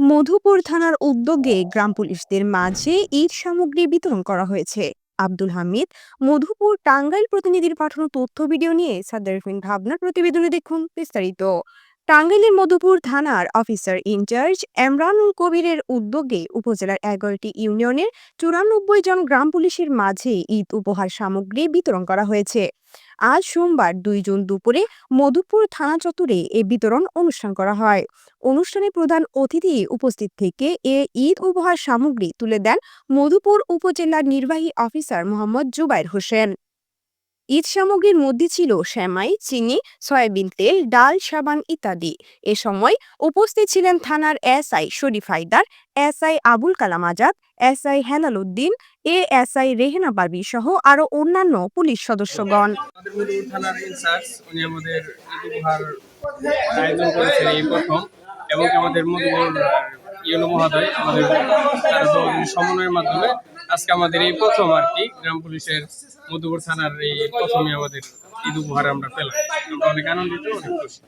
মধুপুর থানার উদ্যোগে গ্রাম পুলিশদের মাঝে ঈদ সামগ্রী বিতরণ করা হয়েছে। আব্দুল হামিদ, মধুপুর টাঙ্গাইল প্রতিনিধির পাঠানো তথ্য ভিডিও নিয়ে সাদ্দারফিন ভাবনার প্রতিবেদনে দেখুন বিস্তারিত। টাঙ্গাইলের মধুপুর থানার অফিসার ইনচার্জ এমরানুল কবিরের উদ্যোগে উপজেলার 11টি ইউনিয়নের 94 জন গ্রাম পুলিশের মাঝে ঈদ উপহার সামগ্রী বিতরণ করা হয়েছে। আজ সোমবার 2 জুন দুপুরে মধুপুর থানা চত্বরে এ বিতরণ অনুষ্ঠান করা হয়। অনুষ্ঠানে প্রধান অতিথি উপস্থিত থেকে এ ঈদ উপহার সামগ্রী তুলে দেন মধুপুর উপজেলার নির্বাহী অফিসার মোহাম্মদ জুবাইর হোসেন। ঈদ সামগ্রীর মধ্যে ছিল সেমাই, চিনি, সয়াবিন তেল, ডাল, সাবান ইত্যাদি। এ সময় উপস্থিত ছিলেন থানার SI Sharif Haider, SI Abul Kalam Azad, SI Helal Uddin, ASI Rehena Barbi সহ আরো অন্যান্য পুলিশ সদস্যগণ। আমাদের মধুপুর থানার ইনচার্জ উনি আমাদের ঈদ উপহার আয়োজন করেছেন এই প্রথম, এবং আমাদের মধুপুর ইউনো মহোদয় আমাদের তার সমন্বয়ের মাধ্যমে আজকে আমাদের এই প্রথম আর কি গ্রাম পুলিশের মধুপুর থানার এই প্রথমে আমাদের ঈদ উপহার আমরা পেলাম। আমরা অনেক আনন্দিত, অনেক খুশি।